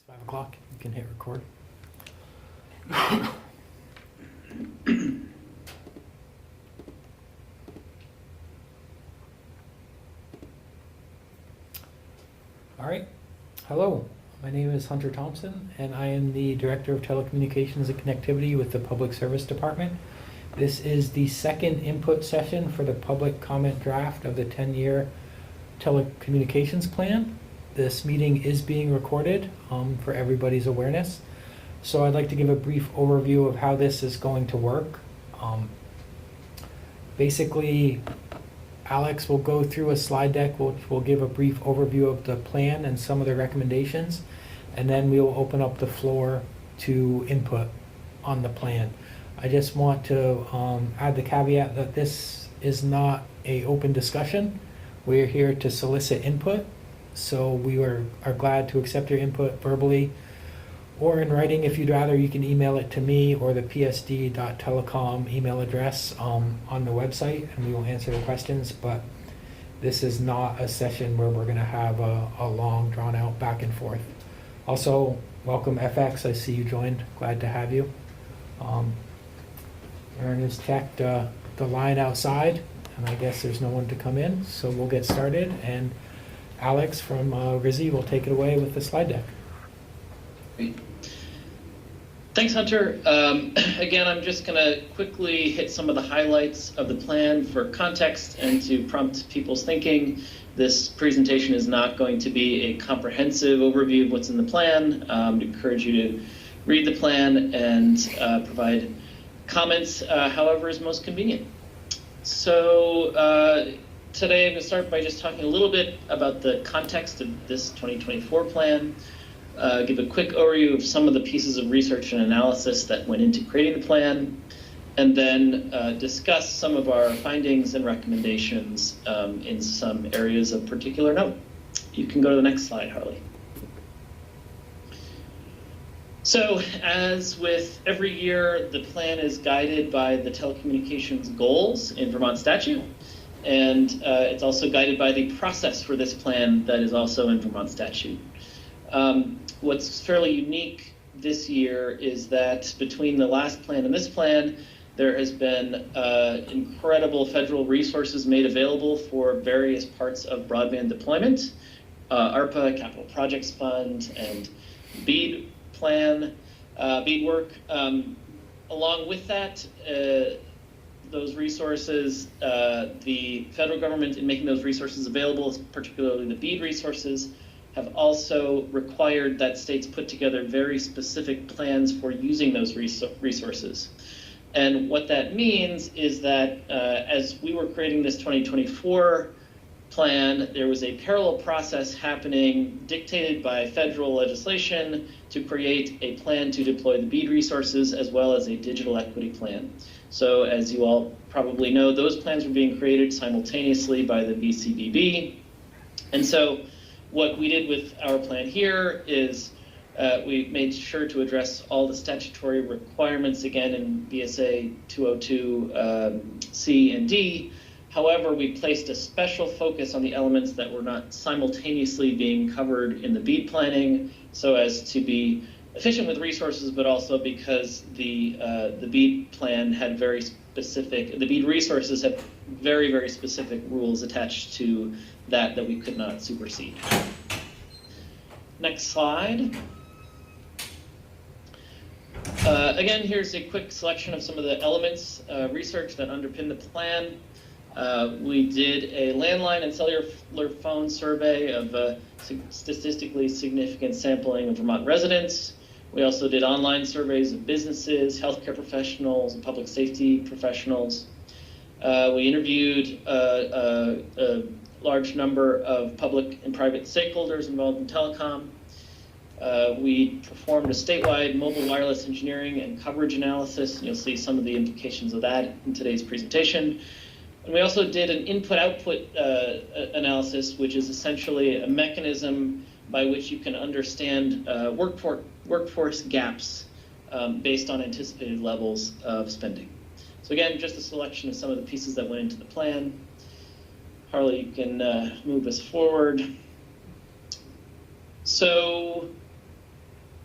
5 o'clock, you can hit record. All right, hello, my name is Hunter Thompson and I am the Director of Telecommunications and Connectivity with the Public Service Department. This is the second input session for the public comment draft of the 10-year telecommunications plan. This meeting is being recorded for everybody's awareness. So I'd like to give a brief overview of how this is going to work. Basically, Alex will go through a slide deck which will give a brief overview of the plan and some of the recommendations, and then we will open up the floor to input on the plan. I just want to add the caveat that this is not an open discussion. We're here to solicit input, so we are glad to accept your input verbally or in writing. If you'd rather, you can email it to me or the PSD.telecom email address on the website, and we will answer the questions. But this is not a session where we're going to have a long, drawn-out back and forth. Also, welcome FX. I see you joined. Glad to have you. Aaron has checked the line outside, and I guess there's no one to come in, so we'll get started. And Alex from RISI will take it away with the slide deck. Great. Thanks, Hunter. Again, I'm just going to quickly hit some of the highlights of the plan for context and to prompt people's thinking. This presentation is not going to be a comprehensive overview of what's in the plan. I'd encourage you to read the plan and provide comments however is most convenient. So today I'm going to start by just talking a little bit about the context of this 2024 plan. Give a quick overview of some of the pieces of research and analysis that went into creating the plan, and then discuss some of our findings and recommendations in some areas of particular note. You can go to the next slide, Harley. So, as with every year, the plan is guided by the telecommunications goals in Vermont statute, and it's also guided by the process for this plan that is also in Vermont statute. What's fairly unique this year is that between the last plan and this plan, there has been incredible federal resources made available for various parts of broadband deployment, ARPA, Capital Projects Fund, and BEAD plan, BEAD work. Along with that, those resources, the federal government in making those resources available, particularly the BEAD resources, have also required that states put together very specific plans for using those resources. And what that means is that as we were creating this 2024 plan, there was a parallel process happening dictated by federal legislation to create a plan to deploy the BEAD resources as well as a digital equity plan. So as you all probably know, those plans were being created simultaneously by the VCBB. And so what we did with our plan here is we made sure to address all the statutory requirements again in BSA 202 C and D. However, we placed a special focus on the elements that were not simultaneously being covered in the BEAD planning, so as to be efficient with resources, but also because the BEAD plan had very specific, the BEAD resources have very, very specific rules attached to that we could not supersede. Next slide. Again, here's a quick selection of some of the elements, research that underpin the plan. We did a landline and cellular phone survey of a statistically significant sampling of Vermont residents. We also did online surveys of businesses, healthcare professionals, and public safety professionals. We interviewed a large number of public and private stakeholders involved in telecom. We performed a statewide mobile wireless engineering and coverage analysis, and you'll see some of the implications of that in today's presentation. And we also did an input-output analysis, which is essentially a mechanism by which you can understand workforce gaps based on anticipated levels of spending. So again, just a selection of some of the pieces that went into the plan. Harley, you can move us forward. So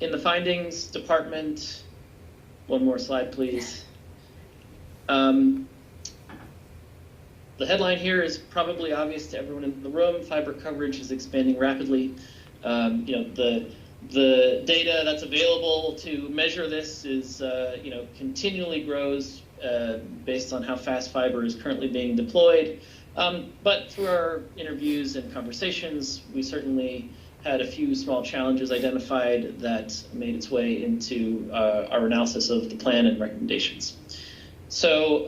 In the findings department, one more slide, please. The headline here is probably obvious to everyone in the room. Fiber coverage is expanding rapidly. The data that's available to measure this is, continually grows based on how fast fiber is currently being deployed. But through our interviews and conversations, we certainly had a few small challenges identified that made its way into our analysis of the plan and recommendations. So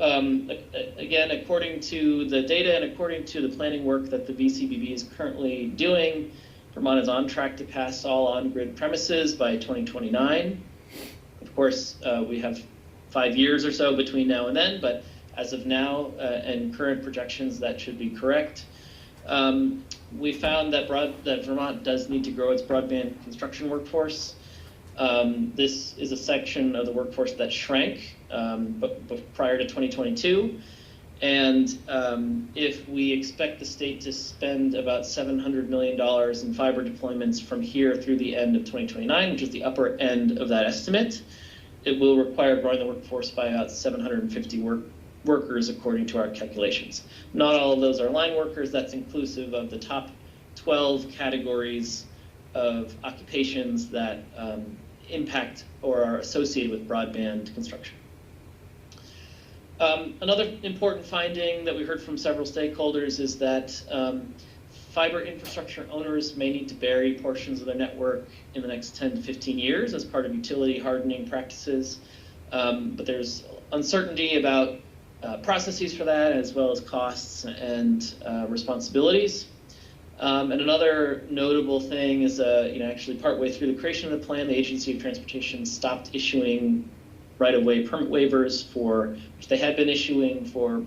again, according to the data and according to the planning work that the VCBB is currently doing, Vermont is on track to pass all on-grid premises by 2029. Of course, we have 5 years or so between now and then, but as of now and current projections, that should be correct. We found that Vermont does need to grow its broadband construction workforce. This is a section of the workforce that shrank but prior to 2022. And if we expect the state to spend about $700 million in fiber deployments from here through the end of 2029, which is the upper end of that estimate, it will require growing the workforce by about 750 workers according to our calculations. Not all of those are line workers. That's inclusive of the top 12 categories of occupations that impact or are associated with broadband construction. Another important finding that we heard from several stakeholders is that fiber infrastructure owners may need to bury portions of their network in the next 10 to 15 years as part of utility hardening practices. But there's uncertainty about processes for that, as well as costs and responsibilities. And another notable thing is, actually partway through the creation of the plan, the Agency of Transportation stopped issuing right-of-way permit waivers which they had been issuing for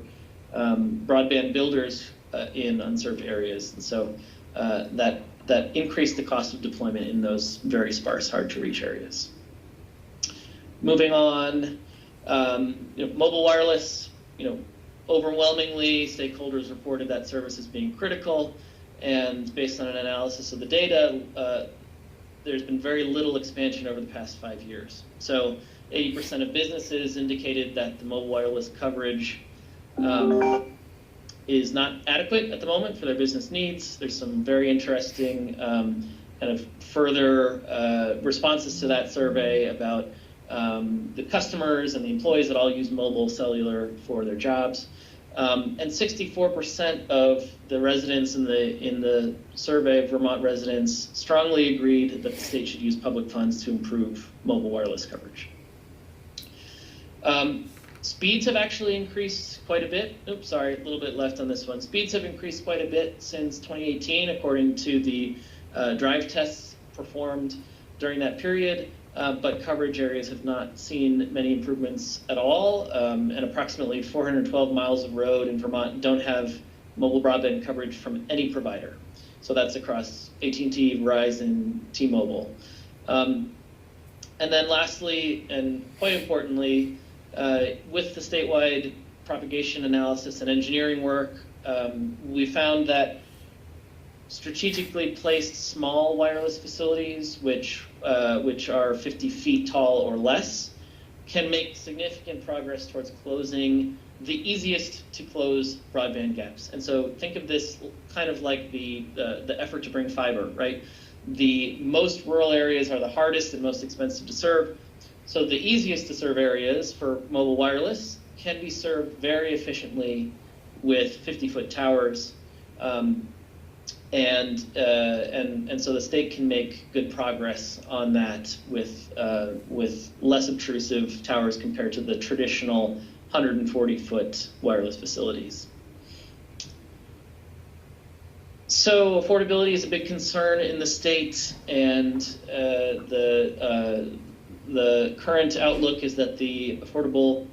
broadband builders in unserved areas. And so that increased the cost of deployment in those very sparse, hard-to-reach areas. Moving on, mobile wireless, overwhelmingly, stakeholders reported that service as being critical. And based on an analysis of the data, there's been very little expansion over the past 5 years. So 80% of businesses indicated that the mobile wireless coverage is not adequate at the moment for their business needs. There's some very interesting kind of further responses to that survey about the customers and the employees that all use mobile cellular for their jobs. And 64% of the residents in the survey of Vermont residents strongly agreed that the state should use public funds to improve mobile wireless coverage. Speeds have actually increased quite a bit. Oops, sorry, a little bit left on this one. Speeds have increased quite a bit since 2018, according to the drive tests performed during that period. But coverage areas have not seen many improvements at all, and approximately 412 miles of road in Vermont don't have mobile broadband coverage from any provider. So that's across AT&T, Verizon, T-Mobile. And then lastly, and quite importantly, with the statewide propagation analysis and engineering work, we found that strategically placed small wireless facilities, which are 50 feet tall or less, can make significant progress towards closing the easiest to close broadband gaps. And so think of this kind of like the effort to bring fiber, right? The most rural areas are the hardest and most expensive to serve. So the easiest to serve areas for mobile wireless can be served very efficiently with 50-foot towers. And so the state can make good progress on that with less obtrusive towers compared to the traditional 140-foot wireless facilities. So affordability is a big concern in the state, and the current outlook is that the Affordable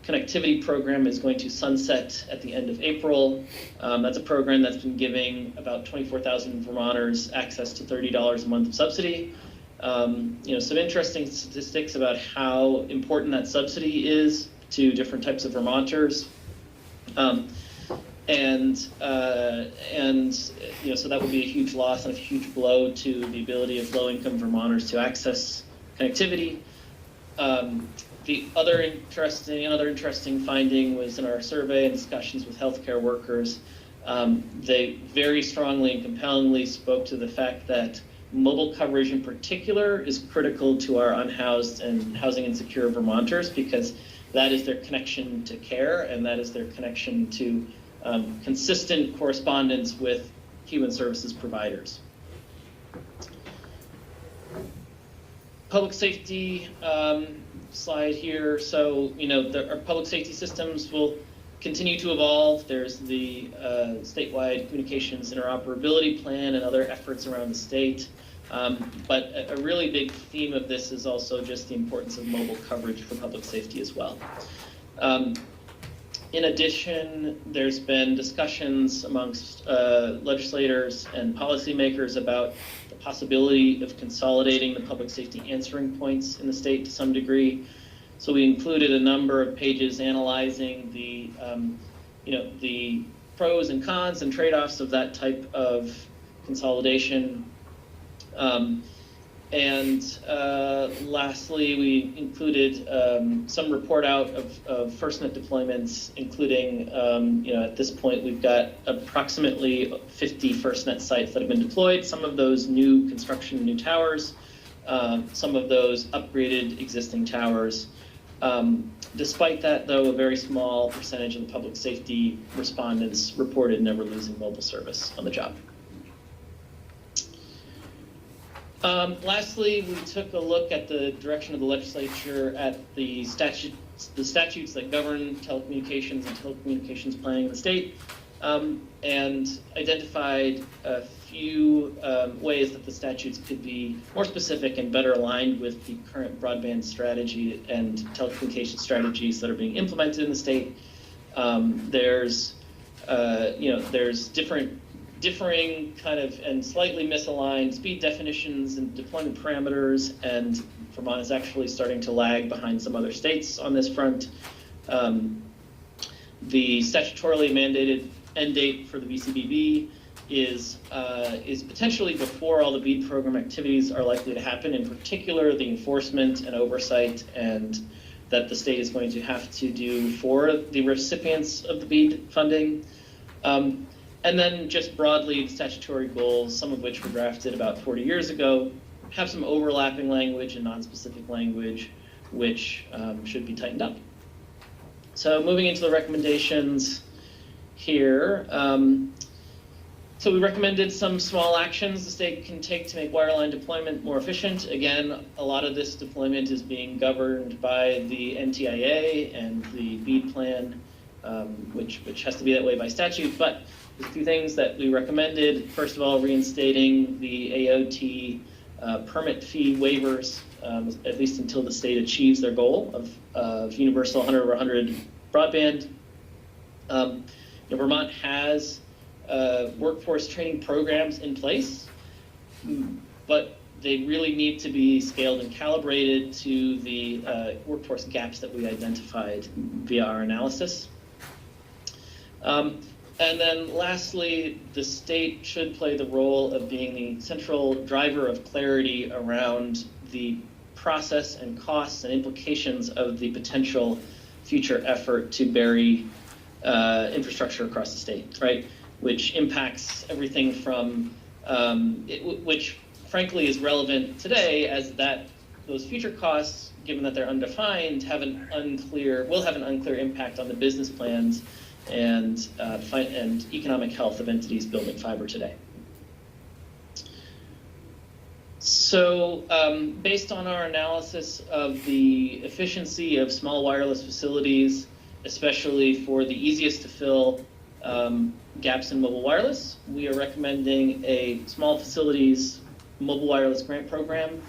Connectivity Program is going to sunset at the end of April. That's a program that's been giving about 24,000 Vermonters access to $30 a month of subsidy. Some interesting statistics about how important that subsidy is to different types of Vermonters. So that would be a huge loss and a huge blow to the ability of low-income Vermonters to access connectivity. Another interesting finding was in our survey and discussions with healthcare workers. They very strongly and compellingly spoke to the fact that mobile coverage in particular is critical to our unhoused and housing insecure Vermonters, because that is their connection to care, and that is their connection to consistent correspondence with human services providers. Public safety slide here. So, our public safety systems will continue to evolve. There's the statewide communications interoperability plan and other efforts around the state. But a really big theme of this is also just the importance of mobile coverage for public safety as well. In addition, there's been discussions amongst legislators and policymakers about the possibility of consolidating the public safety answering points in the state to some degree. So we included a number of pages analyzing the pros and cons and trade-offs of that type of consolidation. Lastly, we included some report out of FirstNet deployments, including, at this point, we've got approximately 50 FirstNet sites that have been deployed, some of those new construction, new towers, some of those upgraded existing towers. Despite that, though, a very small percentage of the public safety respondents reported never losing mobile service on the job. Lastly, we took a look at the direction of the legislature at the statutes that govern telecommunications and telecommunications planning in the state, and identified a few ways that the statutes could be more specific and better aligned with the current broadband strategy and telecommunications strategies that are being implemented in the state. There's differing kind of and slightly misaligned speed definitions and deployment parameters, and Vermont is actually starting to lag behind some other states on this front. The statutorily mandated end date for the VCBB is potentially before all the BEAD program activities are likely to happen, in particular the enforcement and oversight and that the state is going to have to do for the recipients of the BEAD funding. And then just broadly, the statutory goals, some of which were drafted about 40 years ago, have some overlapping language and non-specific language, which should be tightened up. So moving into the recommendations here. So we recommended some small actions the state can take to make wireline deployment more efficient. Again, a lot of this deployment is being governed by the NTIA and the BEAD plan, which has to be that way by statute. But there's a few things that we recommended. First of all, reinstating the AOT permit fee waivers, at least until the state achieves their goal of universal 100 over 100 broadband. Vermont has workforce training programs in place, but they really need to be scaled and calibrated to the workforce gaps that we identified via our analysis. And then lastly, the state should play the role of being the central driver of clarity around the process and costs and implications of the potential future effort to bury infrastructure across the state, right? Which impacts everything from, which frankly is relevant today, as that those future costs, given that they're undefined, will have an unclear impact on the business plans and economic health of entities building fiber today. So based on our analysis of the efficiency of small wireless facilities, especially for the easiest to fill gaps in mobile wireless, we are recommending a small facilities mobile wireless grant program.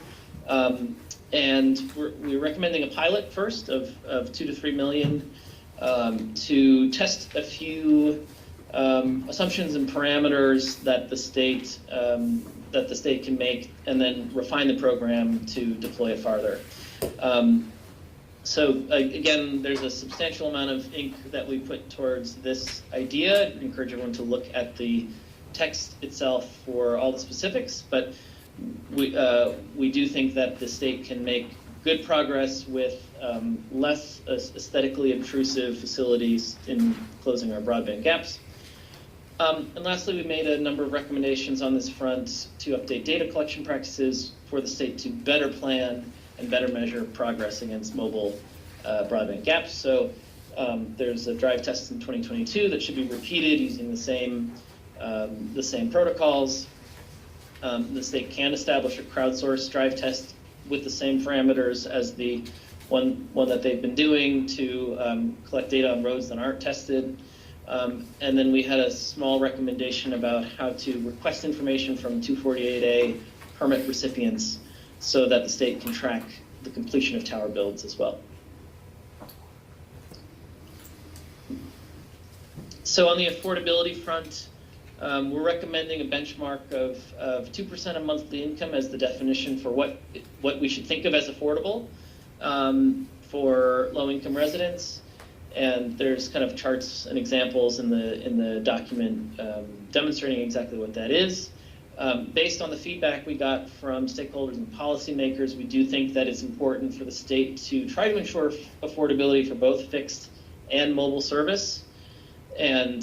And we're recommending a pilot first of $2 to $3 million to test a few assumptions and parameters that the state can make, and then refine the program to deploy it farther. So again, there's a substantial amount of ink that we put towards this idea. I encourage everyone to look at the text itself for all the specifics, but we do think that the state can make good progress with less aesthetically obtrusive facilities in closing our broadband gaps. And lastly, we made a number of recommendations on this front to update data collection practices for the state to better plan and better measure progress against mobile broadband gaps. So there's a drive test in 2022 that should be repeated using the same protocols. The state can establish a crowdsourced drive test with the same parameters as the one that they've been doing to collect data on roads that aren't tested. And then we had a small recommendation about how to request information from 248A permit recipients so that the state can track the completion of tower builds as well. So on the affordability front, we're recommending a benchmark of 2% of monthly income as the definition for what we should think of as affordable for low-income residents. And there's kind of charts and examples in the document demonstrating exactly what that is. Based on the feedback we got from stakeholders and policymakers, we do think that it's important for the state to try to ensure affordability for both fixed and mobile service. And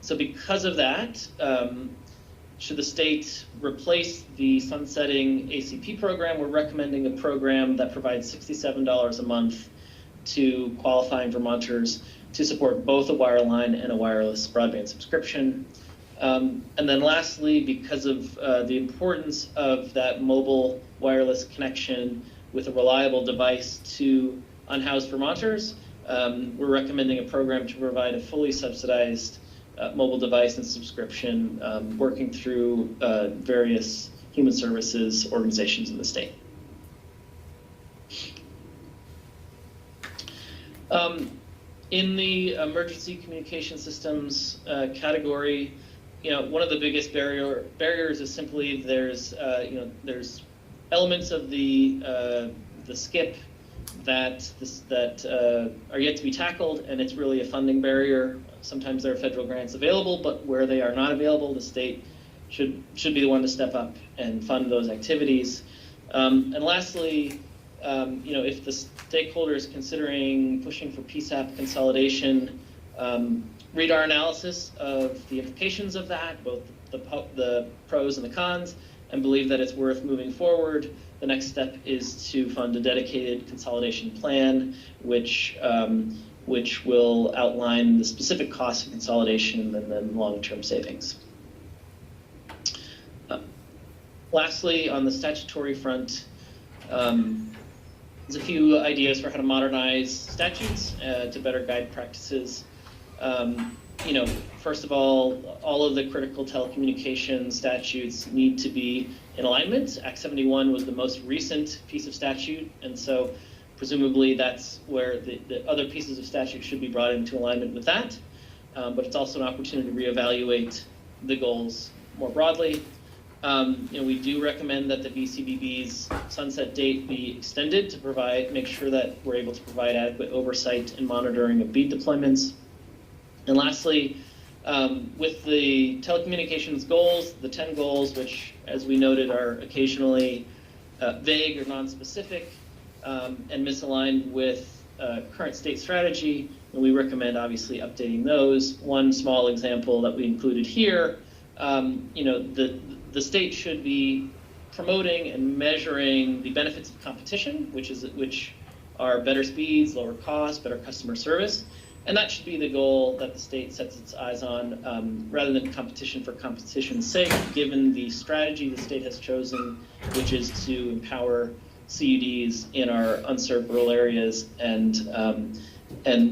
so because of that, should the state replace the sunsetting ACP program, we're recommending a program that provides $67 a month to qualifying Vermonters to support both a wireline and a wireless broadband subscription. And then lastly, because of the importance of that mobile wireless connection with a reliable device to unhoused Vermonters, we're recommending a program to provide a fully subsidized mobile device and subscription working through various human services organizations in the state. In the emergency communication systems category, one of the biggest barriers is simply there's elements of the skip that are yet to be tackled, and it's really a funding barrier. Sometimes there are federal grants available, but where they are not available, the state should be the one to step up and fund those activities. And lastly, if the stakeholder is considering pushing for PSAP consolidation, read our analysis of the implications of that, both the pros and the cons, and believe that it's worth moving forward. The next step is to fund a dedicated consolidation plan, which will outline the specific costs of consolidation and then long-term savings. Lastly, on the statutory front, there's a few ideas for how to modernize statutes to better guide practices. First of all of the critical telecommunications statutes need to be in alignment. Act 71 was the most recent piece of statute, and so presumably that's where the other pieces of statute should be brought into alignment with that. But it's also an opportunity to reevaluate the goals more broadly. We do recommend that the VCBB's sunset date be extended to make sure that we're able to provide adequate oversight and monitoring of BEAD deployments. And lastly, with the telecommunications goals, the 10 goals, which, as we noted, are occasionally vague or non-specific and misaligned with current state strategy, and we recommend obviously updating those. One small example that we included here, the state should be promoting and measuring the benefits of competition, which are better speeds, lower costs, better customer service. And that should be the goal that the state sets its eyes on, rather than competition for competition's sake, given the strategy the state has chosen, which is to empower CUDs in our unserved rural areas, and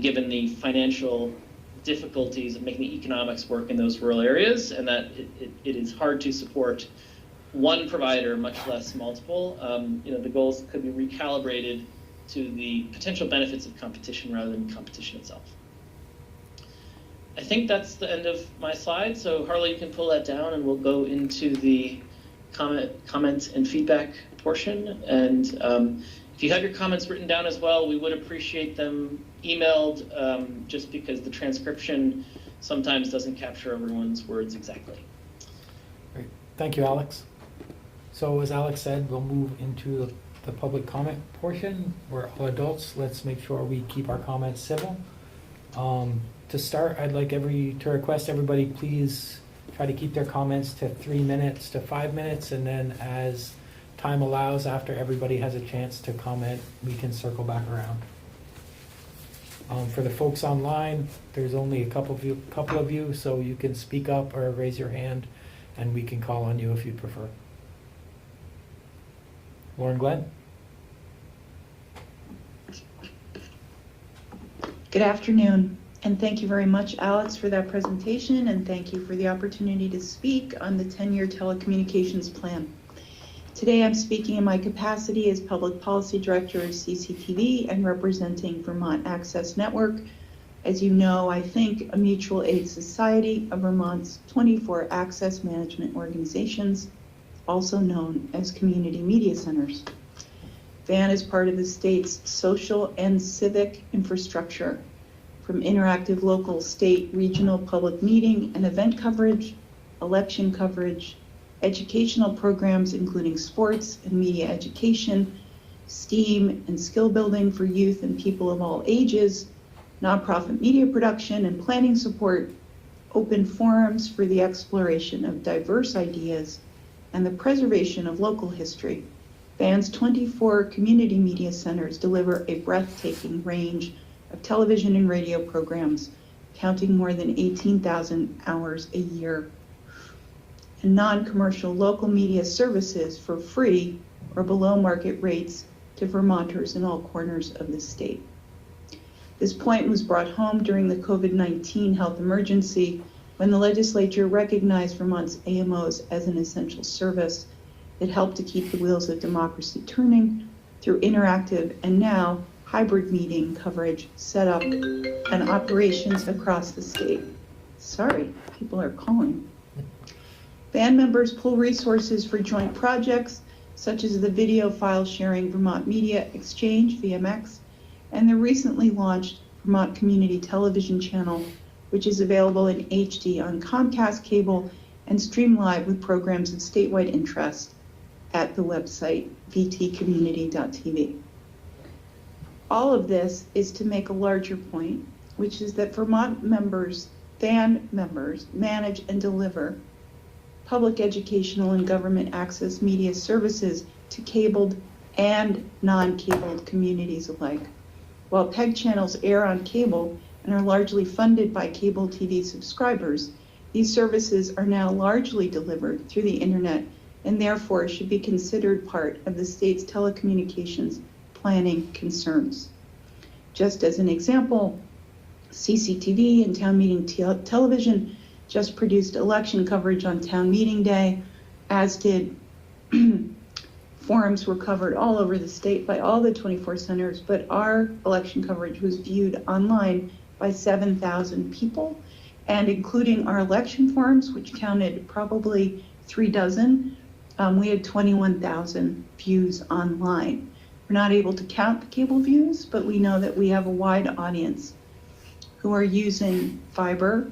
given the financial difficulties of making the economics work in those rural areas, and that it is hard to support one provider, much less multiple. The goals could be recalibrated to the potential benefits of competition rather than competition itself. I think that's the end of my slide. So Harley, you can pull that down and we'll go into the comment and feedback portion. And If you have your comments written down as well, we would appreciate them emailed, just because the transcription sometimes doesn't capture everyone's words exactly. Great. Thank you, Alex. So as Alex said, we'll move into the public comment portion. We're all adults. Let's make sure we keep our comments civil. To start, I'd like to request everybody please try to keep their comments to 3 minutes to 5 minutes, and then as time allows, after everybody has a chance to comment, we can circle back around. For the folks online, there's only a couple of you, so you can speak up or raise your hand, and we can call on you if you'd prefer. Lauren Glenn? Good afternoon, and thank you very much, Alex, for that presentation, and thank you for the opportunity to speak on the 10-year telecommunications plan. Today I'm speaking in my capacity as Public Policy Director of CCTV and representing Vermont Access Network. As you know, I think a mutual aid society of Vermont's 24 access management organizations, also known as community media centers. VAN is part of the state's social and civic infrastructure, from interactive local, state, regional public meeting and event coverage, election coverage, educational programs including sports and media education, STEAM and skill building for youth and people of all ages, nonprofit media production and planning support, open forums for the exploration of diverse ideas, and the preservation of local history. VAN's 24 community media centers deliver a breathtaking range of television and radio programs, counting more than 18,000 hours a year, and non-commercial local media services for free or below market rates to Vermonters in all corners of the state. This point was brought home during the COVID-19 health emergency when the legislature recognized Vermont's AMOs as an essential service that helped to keep the wheels of democracy turning through interactive and now hybrid meeting coverage, setup, and operations across the state. Sorry, people are calling. VAN members pool resources for joint projects, such as the Video File Sharing Vermont Media Exchange, VMX, and the recently launched Vermont Community Television Channel, which is available in HD on Comcast cable and stream live with programs of statewide interest at the website vtcommunity.tv. All of this is to make a larger point, which is that Vermont members, VAN members, manage and deliver public educational and government access media services to cabled and non-cabled communities alike. While PEG channels air on cable and are largely funded by cable TV subscribers, these services are now largely delivered through the internet and therefore should be considered part of the state's telecommunications planning concerns. Just as an example, CCTV and town meeting television just produced election coverage on town meeting day, as did forums were covered all over the state by all the 24 centers, but our election coverage was viewed online by 7,000 people, and including our election forums, which counted probably 3 dozen, we had 21,000 views online. We're not able to count the cable views, but we know that we have a wide audience who are using fiber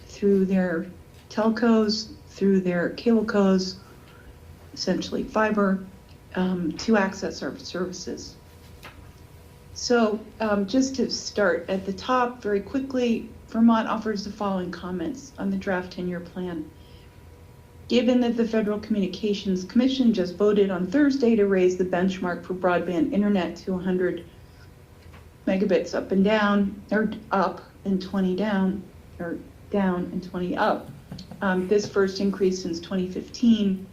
through their telcos, through their cablecos, essentially fiber, to access our services. So just to start at the top very quickly, Vermont offers the following comments on the draft 10-year plan. Given that the Federal Communications Commission just voted on Thursday to raise the benchmark for broadband internet to 100 megabits up and down, or up and 20 down, or down and 20 up, this first increase since 2015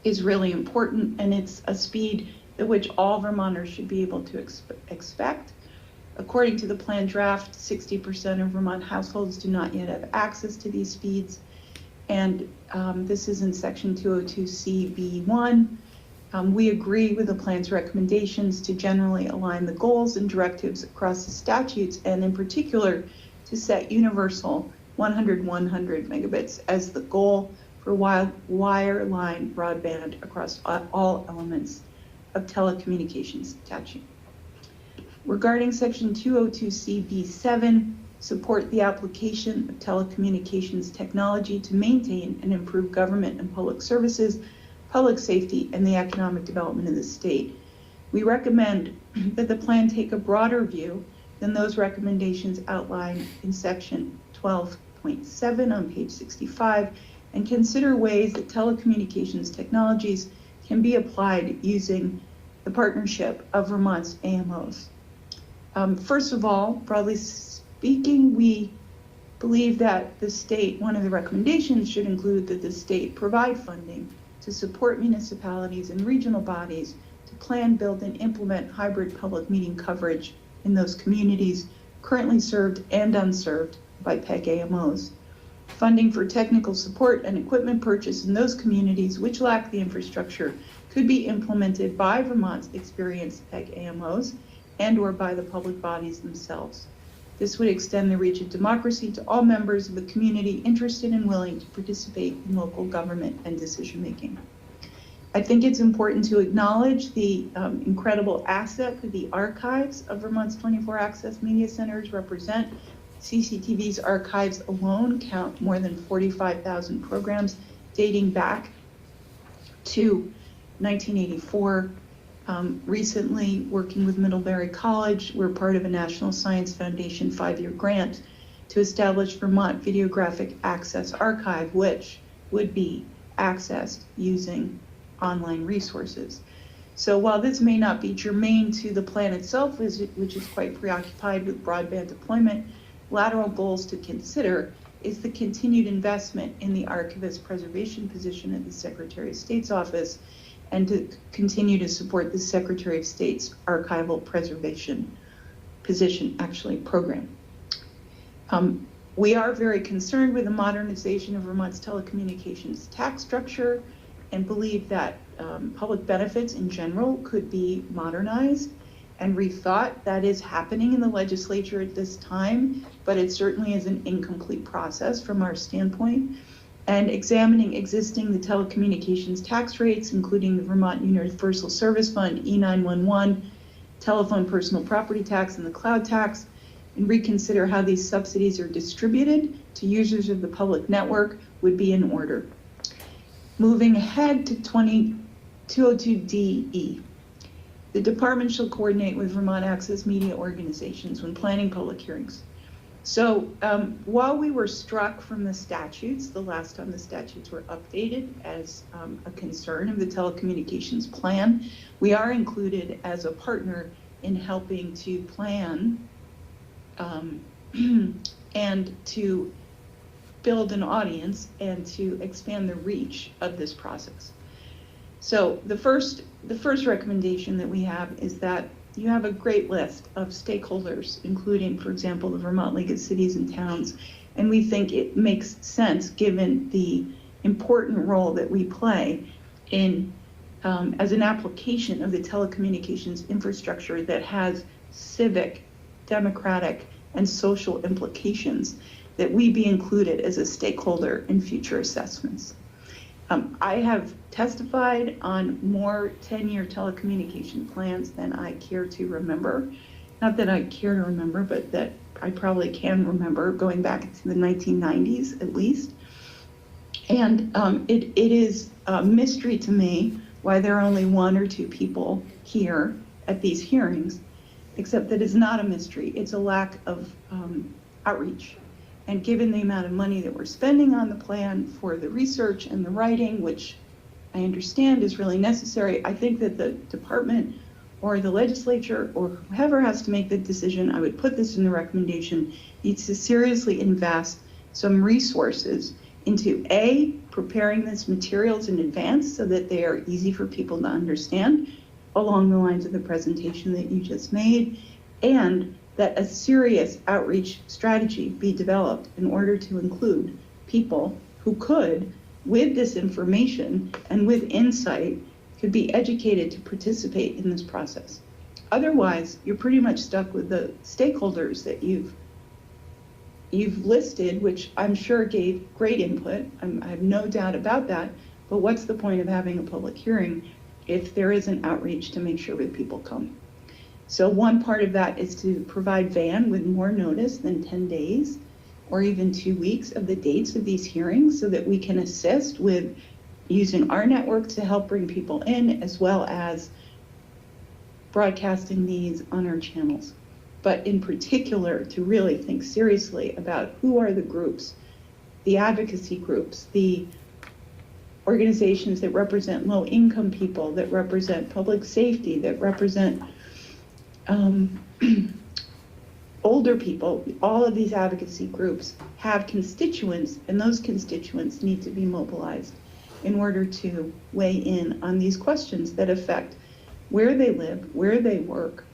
is really important, and it's a speed at which all Vermonters should be able to expect. According to the plan draft, 60% of Vermont households do not yet have access to these speeds, and this is in section 202CB1. We agree with the plan's recommendations to generally align the goals and directives across the statutes, and in particular to set universal 100 megabits as the goal for wireline broadband across all elements of Telecommunications statute. Regarding Section 202CB7, support the application of telecommunications technology to maintain and improve government and public services, public safety, and the economic development of the state. We recommend that the plan take a broader view than those recommendations outlined in Section 12.7 on page 65 and consider ways that telecommunications technologies can be applied using the partnership of Vermont's AMOs. First of all, broadly speaking, we believe that the state, one of the recommendations should include that the state provide funding to support municipalities and regional bodies to plan, build, and implement hybrid public meeting coverage in those communities currently served and unserved by PEG AMOs. Funding for technical support and equipment purchase in those communities which lack the infrastructure could be implemented by Vermont's experienced PEG AMOs and or by the public bodies themselves. This would extend the reach of democracy to all members of the community interested and willing to participate in local government and decision making. I think it's important to acknowledge the incredible asset that the archives of Vermont's 24 access media centers represent. CCTV's archives alone count more than 45,000 programs dating back to 1984. Recently, working with Middlebury College, we're part of a National Science Foundation 5-year grant to establish Vermont Videographic Access Archive, which would be accessed using online resources. So while this may not be germane to the plan itself, which is quite preoccupied with broadband deployment, lateral goals to consider is the continued investment in the archivist preservation position at the Secretary of State's office and to continue to support the Secretary of State's archival preservation position, program. We are very concerned with the modernization of Vermont's telecommunications tax structure and believe that public benefits in general could be modernized and rethought. That is happening in the legislature at this time, but it certainly is an incomplete process from our standpoint. And examining the telecommunications tax rates, including the Vermont Universal Service Fund, E911, telephone personal property tax, and the cloud tax, and reconsider how these subsidies are distributed to users of the public network would be in order. Moving ahead to 202DE. The department shall coordinate with Vermont Access Media organizations when planning public hearings. So while we were struck from the statutes, the last time the statutes were updated as a concern of the telecommunications plan, we are included as a partner in helping to plan and to build an audience and to expand the reach of this process. So the first recommendation that we have is that you have a great list of stakeholders, including, for example, the Vermont League of Cities and Towns, and we think it makes sense given the important role that we play in as an application of the telecommunications infrastructure that has civic, democratic, and social implications, that we be included as a stakeholder in future assessments. I have testified on more 10-year telecommunication plans than I care to remember. Not that I care to remember, but that I probably can remember, going back to the 1990s at least. And it is a mystery to me why there are only 1 or 2 people here at these hearings, except that it's not a mystery. It's a lack of outreach. And given the amount of money that we're spending on the plan for the research and the writing, which I understand is really necessary, I think that the department or the legislature or whoever has to make the decision, I would put this in the recommendation, needs to seriously invest some resources into A, preparing these materials in advance so that they are easy for people to understand along the lines of the presentation that you just made, and that a serious outreach strategy be developed in order to include people who could, with this information and with insight, could be educated to participate in this process. Otherwise, you're pretty much stuck with the stakeholders that you've listed, which I'm sure gave great input. I have no doubt about that, but what's the point of having a public hearing if there is an outreach to make sure that people come. So one part of that is to provide VAN with more notice than 10 days or even 2 weeks of the dates of these hearings so that we can assist with using our network to help bring people in, as well as broadcasting these on our channels. But in particular, to really think seriously about who are the groups, the advocacy groups, the organizations that represent low-income people, that represent public safety, that represent older people. All of these advocacy groups have constituents, and those constituents need to be mobilized in order to weigh in on these questions that affect where they live, where they work,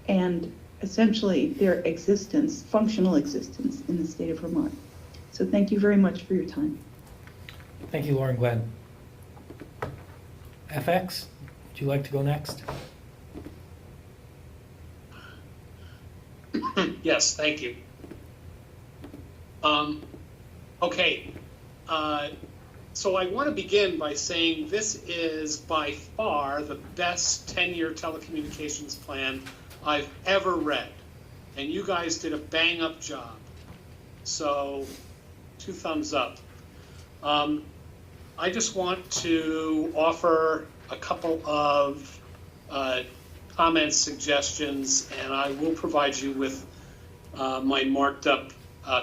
and essentially their existence, functional existence in the state of Vermont. So thank you very much for your time. Thank you, Lauren Glenn. FX, would you like to go next? Yes, thank you. Okay, so I want to begin by saying this is by far the best 10-year telecommunications plan I've ever read, and you guys did a bang-up job. So 2 thumbs up. I just want to offer a couple of comments, suggestions, and I will provide you with my marked up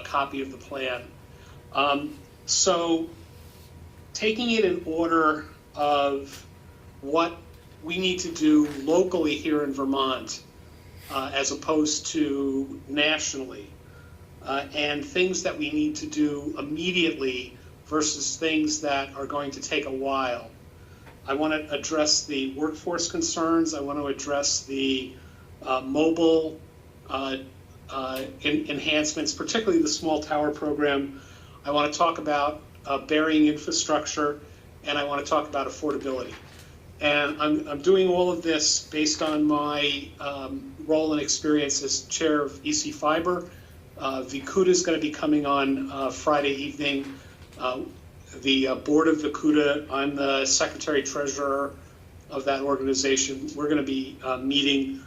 copy of the plan. So taking it in order of what we need to do locally here in Vermont as opposed to nationally, and things that we need to do immediately versus things that are going to take a while. I want to address the workforce concerns. I want to address the mobile enhancements, particularly the small tower program. I want to talk about burying infrastructure, and I want to talk about affordability. And I'm doing all of this based on my role and experience as chair of EC Fiber. VCUDA is going to be coming on Friday evening. The board of VCUDA, I'm the secretary treasurer of that organization. We're going to be meeting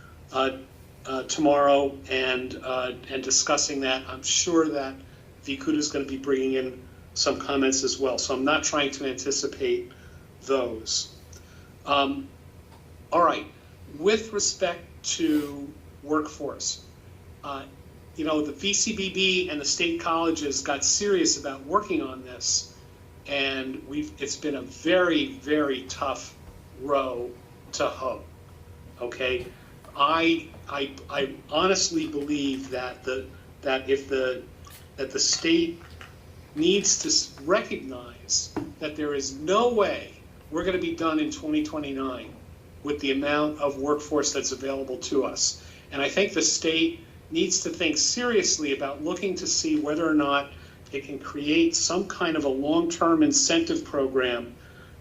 tomorrow and discussing that. I'm sure that VCUDA is going to be bringing in some comments as well. So I'm not trying to anticipate those. All right, with respect to workforce, you know, the VCBB and the state colleges got serious about working on this, and it's been a very, very tough row to hoe. Okay, I honestly believe that the state needs to recognize that there is no way we're going to be done in 2029 with the amount of workforce that's available to us. And I think the state needs to think seriously about looking to see whether or not it can create some kind of a long-term incentive program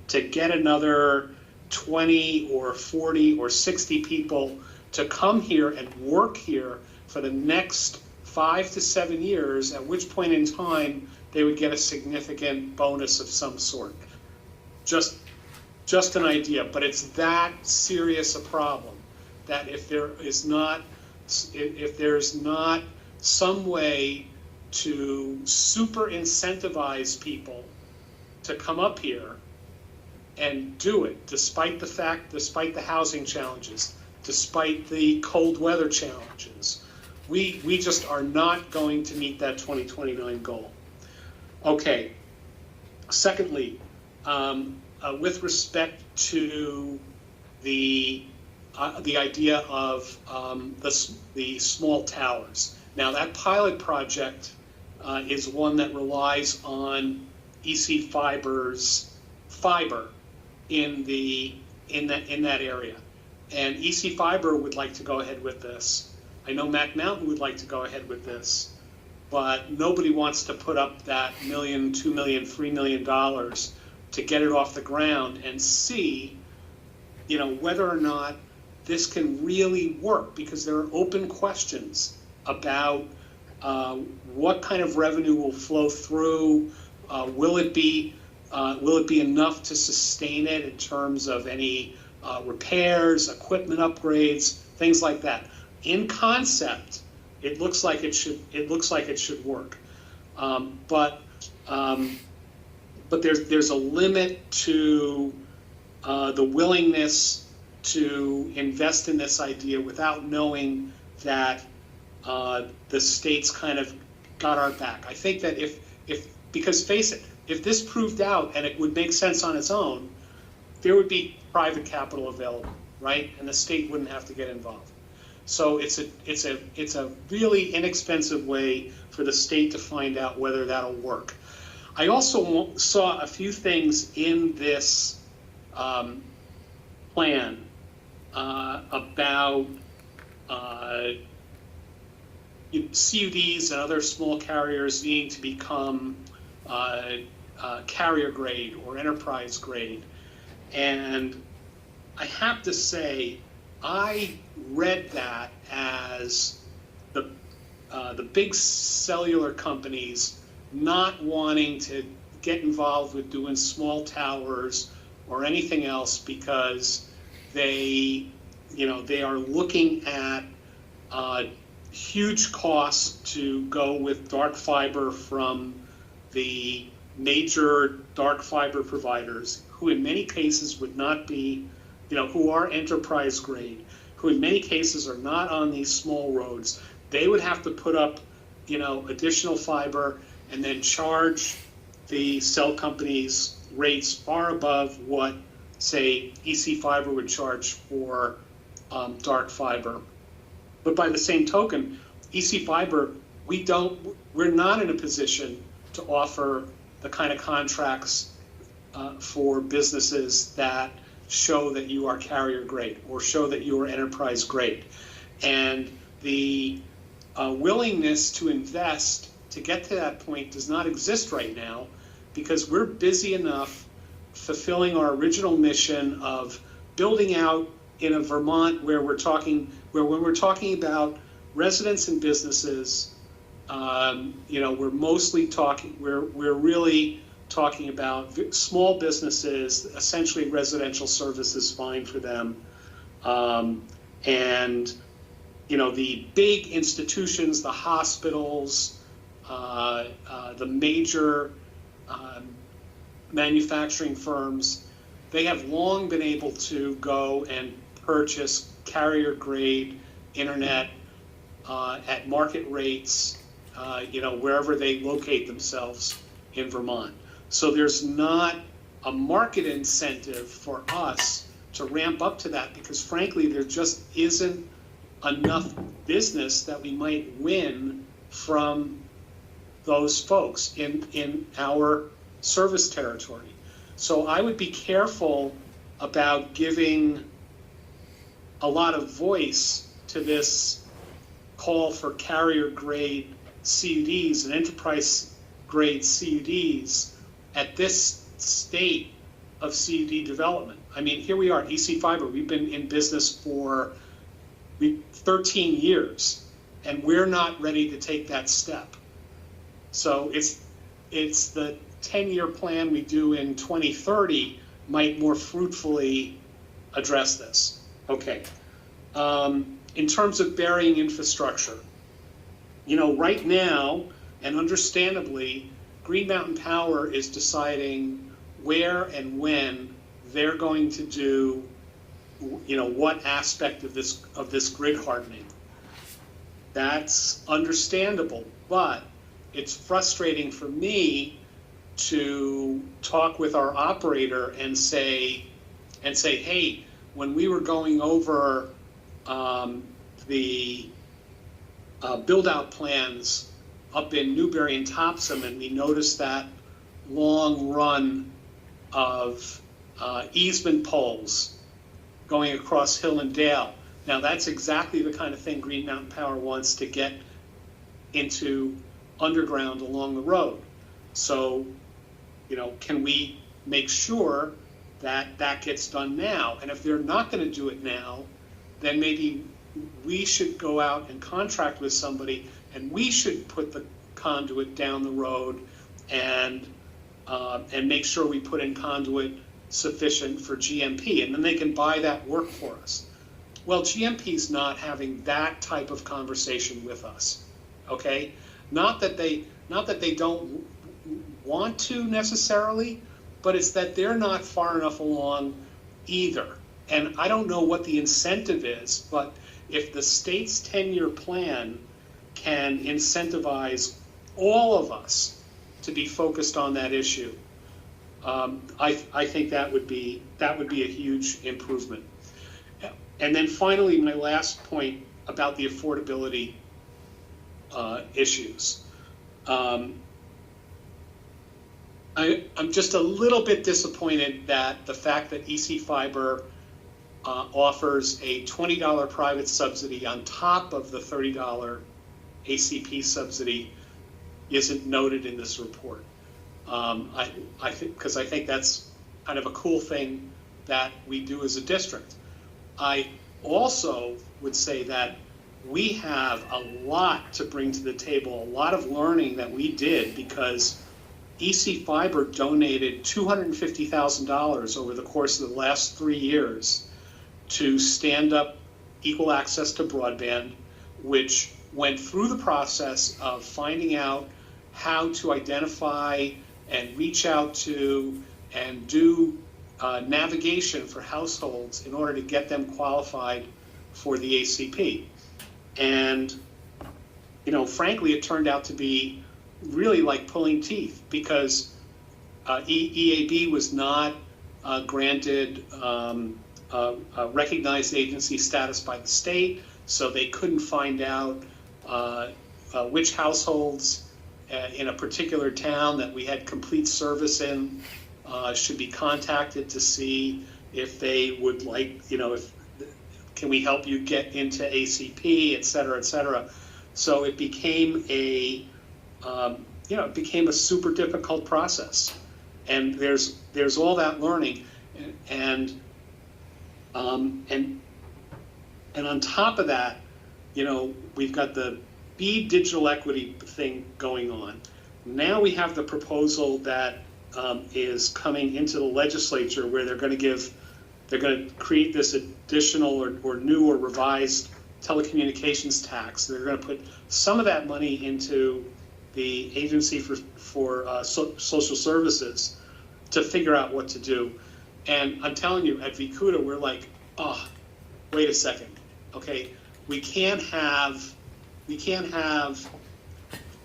to get another 20 or 40 or 60 people to come here and work here for the next 5 to 7 years, at which point in time they would get a significant bonus of some sort. Just an idea, but it's that serious a problem that if there's not some way to super incentivize people to come up here and do it, despite the housing challenges, despite the cold weather challenges, we just are not going to meet that 2029 goal. Okay, secondly, with respect to the idea of the small towers. Now that pilot project is one that relies on EC Fiber's fiber in that area, and EC Fiber would like to go ahead with this. I know Mac Mountain would like to go ahead with this, but nobody wants to put up that $1 million, $2 million, $3 million to get it off the ground and see, you know, whether or not this can really work, because there are open questions about what kind of revenue will flow through. Will it be enough to sustain it in terms of any repairs, equipment upgrades, things like that. In concept, it looks like it should work, but there's a limit to the willingness to invest in this idea without knowing that the state's kind of got our back. I think that because face it, if this proved out and it would make sense on its own, there would be private capital available, right? And the state wouldn't have to get involved. So it's a really inexpensive way for the state to find out whether that'll work. I also saw a few things in this plan about CUDs and other small carriers needing to become carrier grade or enterprise grade. And I have to say, I read that as the big cellular companies not wanting to get involved with doing small towers or anything else because they are looking at huge costs to go with dark fiber from the major dark fiber providers, who in many cases would not be, who are enterprise grade, who in many cases are not on these small roads. They would have to put up, additional fiber and then charge the cell companies rates far above what, say, EC Fiber would charge for dark fiber. But by the same token, EC Fiber, we're not in a position to offer the kind of contracts for businesses that show that you are carrier grade or show that you are enterprise grade. And the willingness to invest to get to that point does not exist right now, because we're busy enough fulfilling our original mission of building out in a Vermont where when we're talking about residents and businesses, we're really talking about small businesses, essentially residential services fine for them. And the big institutions, the hospitals, the major manufacturing firms, they have long been able to go and purchase carrier grade internet at market rates, wherever they locate themselves in Vermont. So there's not a market incentive for us to ramp up to that, because frankly, there just isn't enough business that we might win from those folks in our service territory. So I would be careful about giving a lot of voice to this call for carrier grade CUDs and enterprise grade CUDs at this state of CUD development. I mean, here we are, EC Fiber, we've been in business for 13 years, and we're not ready to take that step. So it's the 10-year plan we do in 2030 might more fruitfully address this. Okay. In terms of burying infrastructure, right now, and understandably, Green Mountain Power is deciding where and when they're going to do, what aspect of this grid hardening. That's understandable, but it's frustrating for me to talk with our operator and say, hey, when we were going over the build-out plans up in Newbury and Topsom, and we noticed that long run of easement poles going across hill and dale. Now that's exactly the kind of thing Green Mountain Power wants to get into underground along the road. So, can we make sure that that gets done now? And if they're not going to do it now, then maybe we should go out and contract with somebody, and we should put the conduit down the road and make sure we put in conduit sufficient for GMP, and then they can buy that work for us. Well, GMP's not having that type of conversation with us, okay? Not that they don't want to necessarily, but it's that they're not far enough along either. And I don't know what the incentive is, but if the state's 10-year plan can incentivize all of us to be focused on that issue, I think that would be a huge improvement. And then finally, my last point about the affordability issues. I'm just a little bit disappointed that the fact that EC Fiber offers a $20 private subsidy on top of the $30 ACP subsidy isn't noted in this report. I think that's kind of a cool thing that we do as a district. I also would say that we have a lot to bring to the table, a lot of learning that we did, because EC Fiber donated $250,000 over the course of the last 3 years to stand up equal access to broadband, which went through the process of finding out how to identify and reach out to and do navigation for households in order to get them qualified for the ACP. And, you know, frankly, it turned out to be really like pulling teeth, because EAB was not granted recognized agency status by the state, so they couldn't find out which households in a particular town that we had complete service in should be contacted to see if they would like, you know, if can we help you get into ACP, et cetera, et cetera. So it became a it became a super difficult process, and there's all that learning, and on top of that, you know, we've got the BEAD digital equity thing going on. Now we have the proposal that is coming into the legislature, where they're going to create this additional or new or revised telecommunications tax. They're going to put some of that money into the Agency for Social Services to figure out what to do. And I'm telling you, at VCUDA, we're like, oh, wait a second, okay, we can't have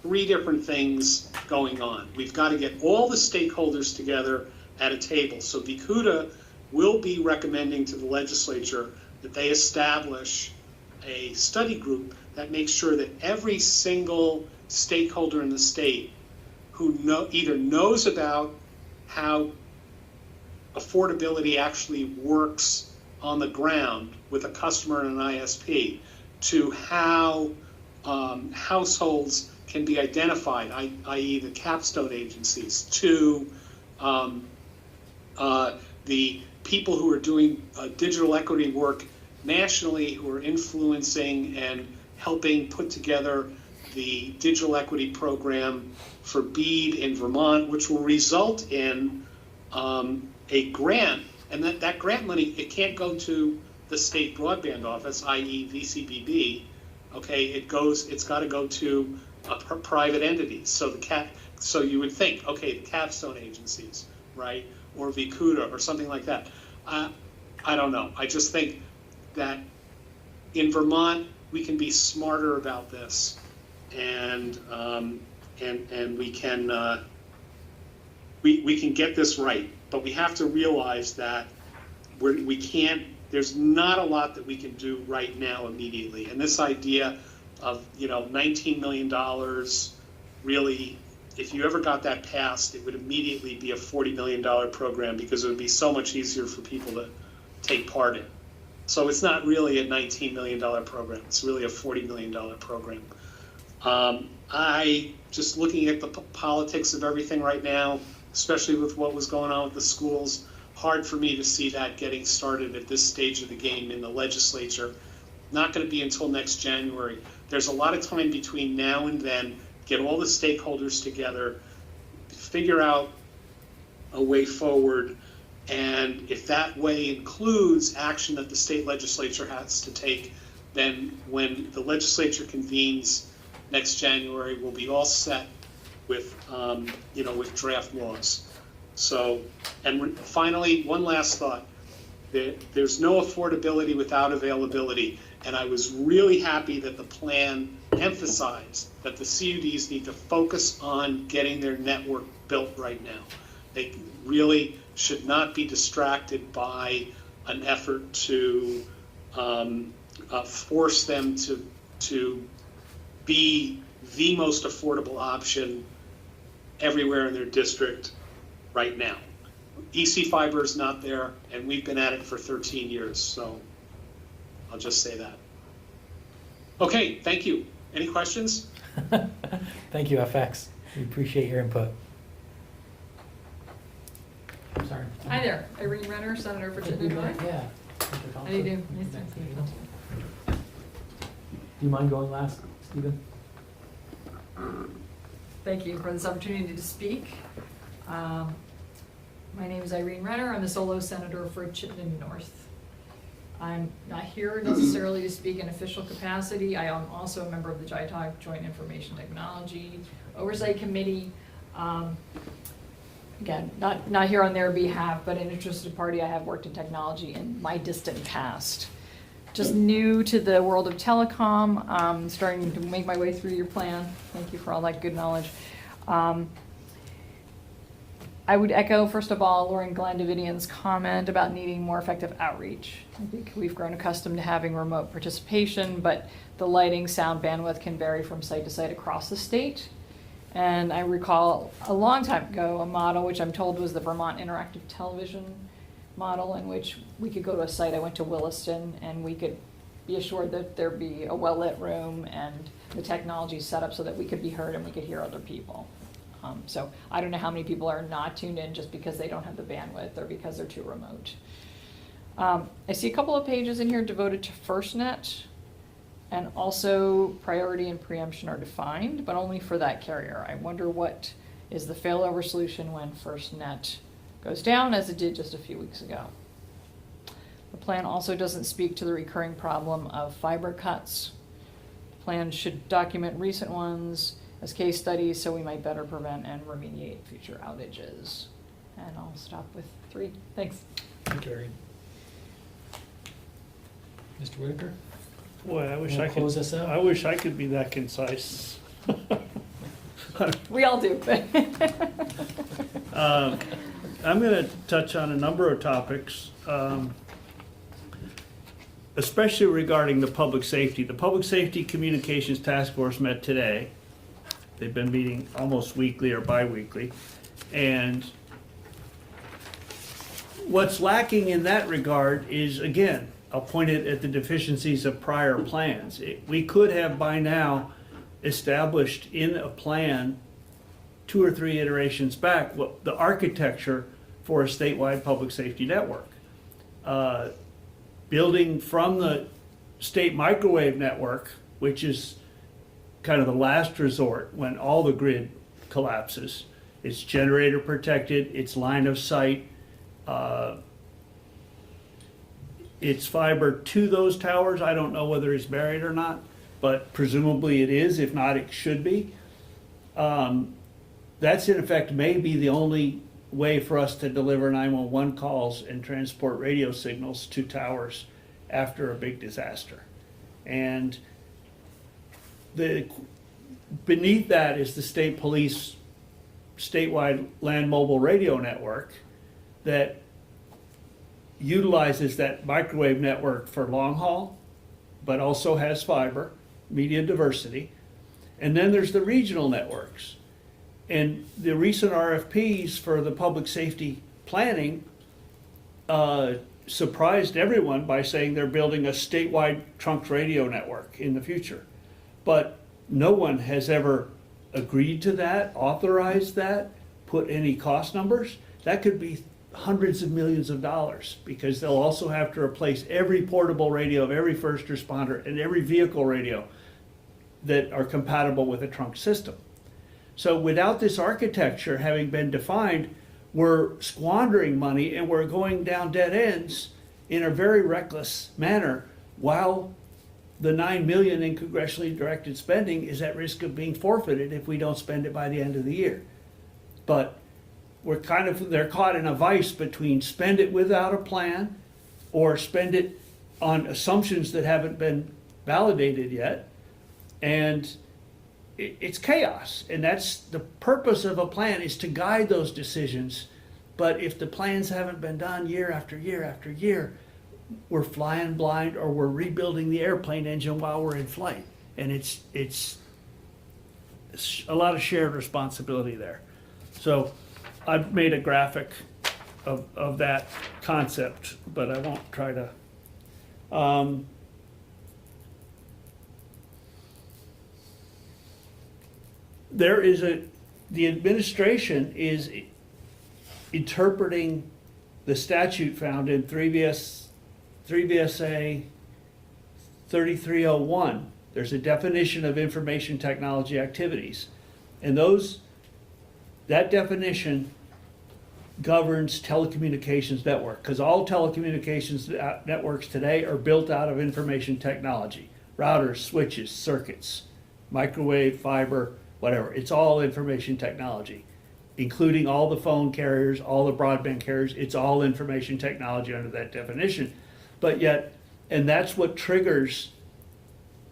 3 different things going on. We've got to get all the stakeholders together at a table. So VCUDA will be recommending to the legislature that they establish a study group that makes sure that every single stakeholder in the state who either knows about how affordability actually works on the ground with a customer and an ISP, to how households can be identified, i.e. the capstone agencies, to the people who are doing digital equity work nationally, who are influencing and helping put together the digital equity program for BEAD in Vermont, which will result in a grant. And that grant money, it can't go to the state broadband office, i.e. VCBB. Okay, it's got to go to private entities. So you would think, okay, the capstone agencies, right, or VCUDA or something like that. I don't know. I just think that in Vermont we can be smarter about this, and we can get this right. But we have to realize that we can't. There's not a lot that we can do right now immediately. And this idea of, you know, $19 million, really, if you ever got that passed, it would immediately be a $40 million program, because it would be so much easier for people to take part in. So it's not really a $19 million program. It's really a $40 million program. I just looking at the politics of everything right now, especially with what was going on with the schools, hard for me to see that getting started at this stage of the game in the legislature. Not going to be until next January. There's a lot of time between now and then. Get all the stakeholders together, figure out a way forward, And if that way includes action that the state legislature has to take, then when the legislature convenes next January, we'll be all set with, with draft laws. So, and finally, one last thought. There's no affordability without availability. And I was really happy that the plan emphasized that the CUDs need to focus on getting their network built right now. They really should not be distracted by an effort to force them to be the most affordable option everywhere in their district right now. EC fiber is not there, and we've been at it for 13 years, so I'll just say that. Okay, thank you. Any questions? Thank you, FX. We appreciate your input. I'm sorry. Hi there, Irene Renner, Senator for Chittenden North. Yeah. How do you do? Nice to see you. Do you mind going last, Stephen? Thank you for this opportunity to speak. My name is Irene Renner. I'm a solo senator for Chittenden North. I'm not here necessarily to speak in official capacity. I am also a member of the JITOC Joint Information Technology Oversight Committee. Again, not here on their behalf, but an interested party. I have worked in technology in my distant past. Just new to the world of telecom, starting to make my way through your plan. Thank you for all that good knowledge. I would echo, first of all, Lauren Glandavidian's comment about needing more effective outreach. I think we've grown accustomed to having remote participation, but the lighting, sound, bandwidth can vary from site to site across the state. And I recall a long time ago a model which I'm told was the Vermont Interactive Television model, in which we could go to a site. I went to Williston, and we could be assured that there'd be a well-lit room and the technology set up so that we could be heard and we could hear other people. So I don't know how many people are not tuned in just because they don't have the bandwidth or because they're too remote. I see a couple of pages in here devoted to FirstNet, and also priority and preemption are defined, but only for that carrier. I wonder what is the failover solution when FirstNet goes down, as it did just a few weeks ago. The plan also doesn't speak to the recurring problem of fiber cuts. The plan should document recent ones as case studies so we might better prevent and remediate future outages. And I'll stop with 3. Thanks. Thank you, Irene. Mr. Whitaker? Boy, I wish Wanna I close this could. out? I wish I could be that concise. We all do. I'm going to touch on a number of topics, especially regarding the public safety. The Public Safety Communications Task Force met today. They've been meeting almost weekly or bi-weekly. And what's lacking in that regard is, again, I'll point it at the deficiencies of prior plans. We could have by now established in a plan 2 or 3 iterations back what the architecture for a statewide public safety network. Building from the state microwave network, which is kind of the last resort when all the grid collapses. It's generator protected, it's line of sight, it's fiber to those towers. I don't know whether it's buried or not, but presumably it is. If not, it should be. That's in effect may be the only way for us to deliver 911 calls and transport radio signals to towers after a big disaster. And beneath that is the state police statewide land mobile radio network that utilizes that microwave network for long haul, but also has fiber, media diversity. And then there's the regional networks. And the recent RFPs for the public safety planning surprised everyone by saying they're building a statewide trunk radio network in the future. But no one has ever agreed to that, authorized that, put any cost numbers. That could be hundreds of millions of dollars, because they'll also have to replace every portable radio of every first responder and every vehicle radio that are compatible with a trunk system. So without this architecture having been defined, we're squandering money and we're going down dead ends in a very reckless manner while the 9 million in congressionally directed spending is at risk of being forfeited if we don't spend it by the end of the year. But they're caught in a vice between spend it without a plan or spend it on assumptions that haven't been validated yet. And it's chaos. And that's the purpose of a plan, is to guide those decisions. But if the plans haven't been done year after year after year, we're flying blind or we're rebuilding the airplane engine while we're in flight. And it's a lot of shared responsibility there. So I've made a graphic of that concept, but I won't try to. The administration is interpreting the statute found in 3 VSA 3301. There's a definition of information technology activities. And that definition governs telecommunications network, because all telecommunications networks today are built out of information technology. Routers, switches, circuits, microwave, fiber, whatever. It's all information technology, including all the phone carriers, all the broadband carriers. It's all information technology under that definition. But yet, and that's what triggers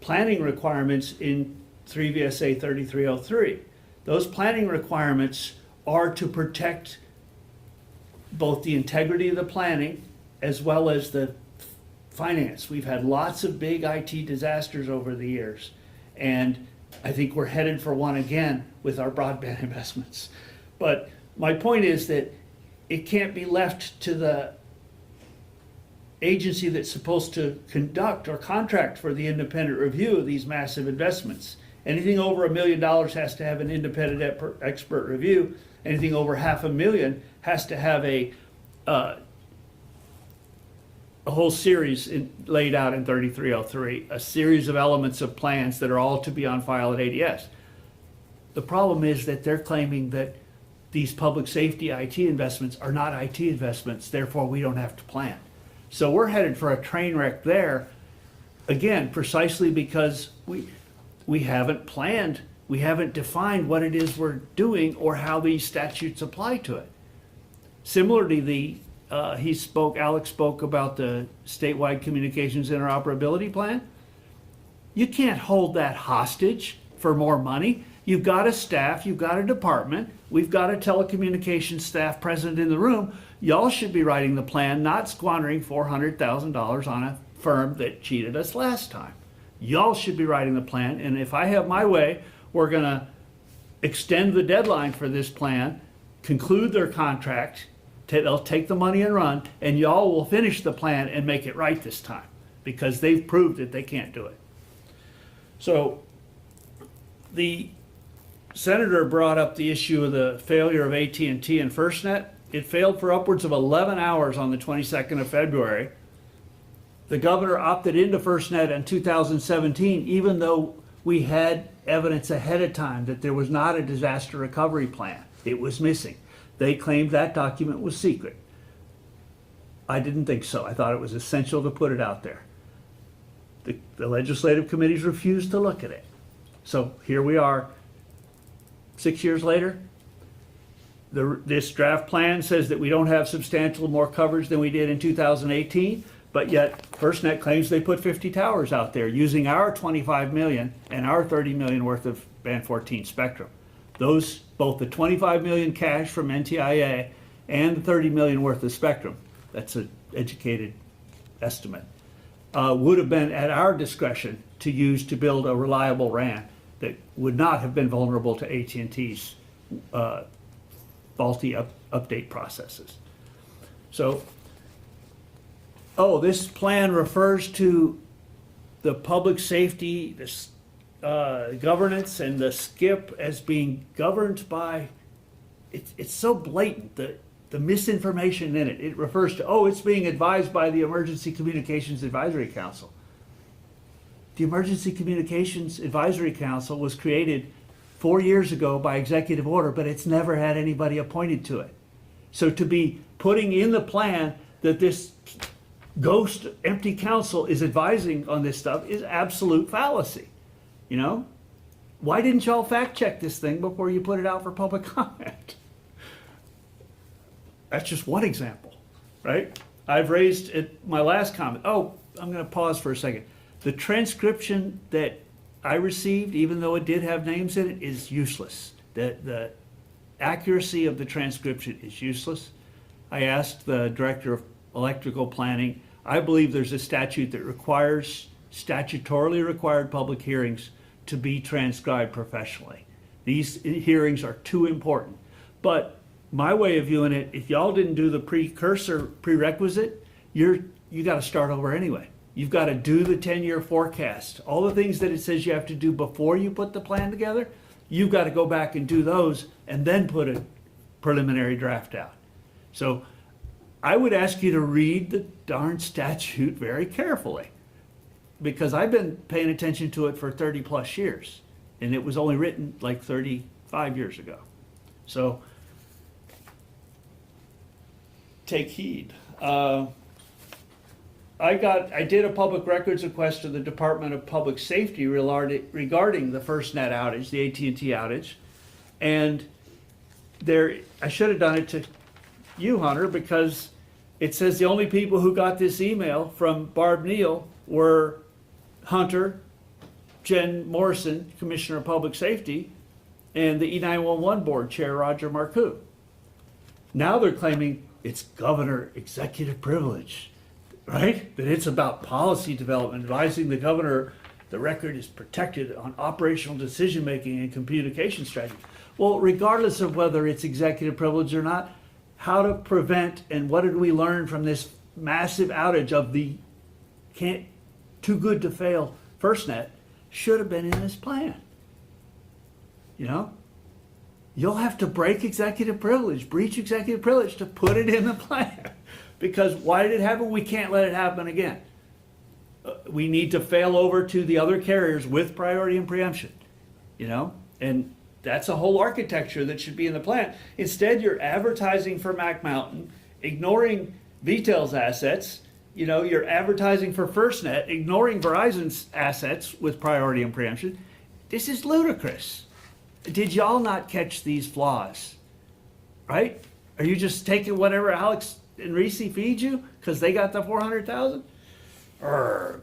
planning requirements in 3 VSA 3303. Those planning requirements are to protect both the integrity of the planning as well as the finance. We've had lots of big IT disasters over the years, and I think we're headed for one again with our broadband investments. But my point is that it can't be left to the agency that's supposed to conduct or contract for the independent review of these massive investments. Anything over $1 million has to have an independent expert review. Anything over $500,000 has to have a whole series laid out in 3303, a series of elements of plans that are all to be on file at ADS. The problem is that they're claiming that these public safety IT investments are not IT investments, therefore we don't have to plan. So we're headed for a train wreck there, again, precisely because we haven't planned, we haven't defined what it is we're doing or how these statutes apply to it. Similarly, Alex spoke about the statewide communications interoperability plan. You can't hold that hostage for more money. You've got a staff, you've got a department, we've got a telecommunications staff present in the room. Y'all should be writing the plan, not squandering $400,000 on a firm that cheated us last time. Y'all should be writing the plan, and if I have my way, we're gonna extend the deadline for this plan, conclude their contract, they'll take the money and run, and y'all will finish the plan and make it right this time, because they've proved that they can't do it. So the senator brought up the issue of the failure of AT&T and FirstNet. It failed for upwards of 11 hours on the 22nd of February. The governor opted into FirstNet in 2017, even though we had evidence ahead of time that there was not a disaster recovery plan. It was missing. They claimed that document was secret. I didn't think so. I thought it was essential to put it out there. The legislative committees refused to look at it. So here we are, 6 years later. This draft plan says that we don't have substantial more coverage than we did in 2018, but yet FirstNet claims they put 50 towers out there using our 25 million and our 30 million worth of band 14 spectrum. Those, both the 25 million cash from NTIA and the 30 million worth of spectrum, that's an educated estimate, would have been at our discretion to use to build a reliable RAN that would not have been vulnerable to AT&T's faulty update processes. So, this plan refers to the public safety, governance, and the SCIP as being governed by, it's so blatant, the misinformation in it. It refers to, it's being advised by the Emergency Communications Advisory Council. The Emergency Communications Advisory Council was created 4 years ago by executive order, but it's never had anybody appointed to it. So to be putting in the plan that this ghost empty council is advising on this stuff is absolute fallacy, you know? Why didn't y'all fact check this thing before you put it out for public comment? That's just one example, right? I've raised it, my last comment. Oh, I'm gonna pause for a second. The transcription that I received, even though it did have names in it, is useless. The accuracy of the transcription is useless. I asked the director of electrical planning. I believe there's a statute that requires, statutorily required public hearings to be transcribed professionally. These hearings are too important. But my way of viewing it, if y'all didn't do the prerequisite, you gotta start over anyway. You've gotta do the 10-year forecast. All the things that it says you have to do before you put the plan together, you've gotta go back and do those and then put a preliminary draft out. So I would ask you to read the darn statute very carefully, because I've been paying attention to it for 30 plus years, and it was only written like 35 years ago. So take heed. I did a public records request to the Department of Public Safety regarding the FirstNet outage, the AT&T outage, and I should have done it to you, Hunter, because it says the only people who got this email from Barb Neal were Hunter, Jen Morrison, Commissioner of Public Safety, and the E911 Board Chair, Roger Marcoux. Now they're claiming it's governor executive privilege, right? That it's about policy development, advising the governor the record is protected on operational decision-making and communication strategy. Well, regardless of whether it's executive privilege or not, how to prevent and what did we learn from this massive outage of the too good to fail FirstNet should have been in this plan. You know? You'll have to break executive privilege, breach executive privilege to put it in the plan. Because why did it happen? We can't let it happen again. We need to fail over to the other carriers with priority and preemption, you know? And that's a whole architecture that should be in the plan. Instead, you're advertising for Mac Mountain, ignoring VTEL's assets. You know, you're advertising for FirstNet, ignoring Verizon's assets with priority and preemption. This is ludicrous. Did y'all not catch these flaws? Right? Are you just taking whatever Alex and Reese feed you because they got the 400,000? Urgh.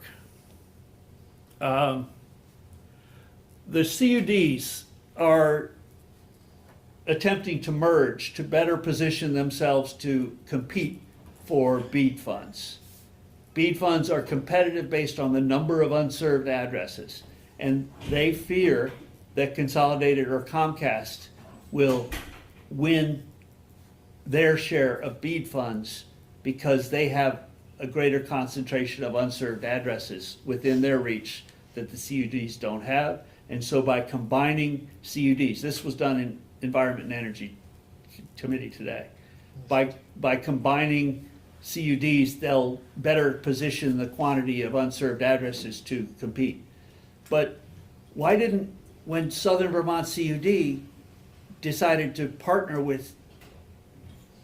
The CUDs are attempting to merge to better position themselves to compete for BEAD funds. BEAD funds are competitive based on the number of unserved addresses, and they fear that Consolidated or Comcast will win their share of BEAD funds because they have a greater concentration of unserved addresses within their reach that the CUDs don't have. And so by combining CUDs, this was done in Environment and Energy Committee today, by combining CUDs, they'll better position the quantity of unserved addresses to compete. But why didn't, when Southern Vermont CUD decided to partner with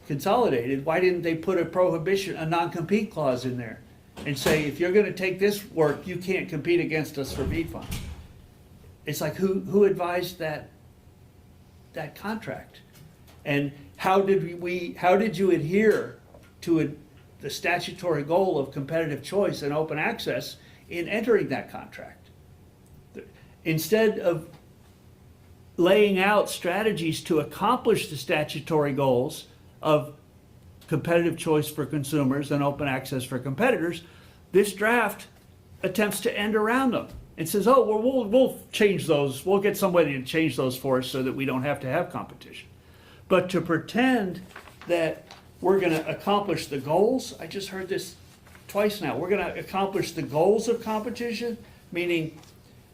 Consolidated, why didn't they put a prohibition, a non-compete clause in there and say, if you're gonna take this work, you can't compete against us for BEAD funds? It's like, who advised that contract? And how did you adhere to the statutory goal of competitive choice and open access in entering that contract? Instead of laying out strategies to accomplish the statutory goals of competitive choice for consumers and open access for competitors, this draft attempts to end around them. It says, oh, well, we'll change those. We'll get somebody to change those for us so that we don't have to have competition. But to pretend that we're going to accomplish the goals, I just heard this twice now. We're going to accomplish the goals of competition, meaning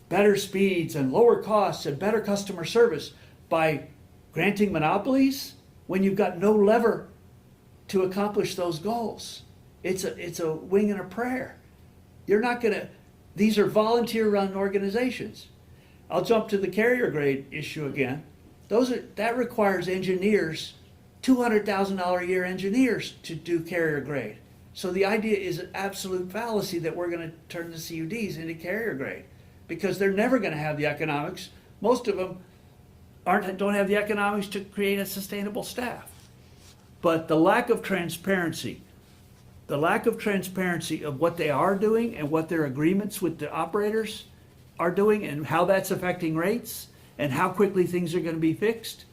better speeds and lower costs and better customer service by granting monopolies when you've got no lever to accomplish those goals. It's a wing and a prayer. You're not going to. These are volunteer-run organizations. I'll jump to the carrier grade issue again. That requires engineers $200,000 a year engineers to do carrier grade. So the idea is an absolute fallacy that we're going to turn the CUDs into carrier grade, because they're never going to have the economics. Most of them don't have the economics to create a sustainable staff. But the lack of transparency of what they are doing and what their agreements with the operators are doing and how that's affecting rates and how quickly things are going to be fixed,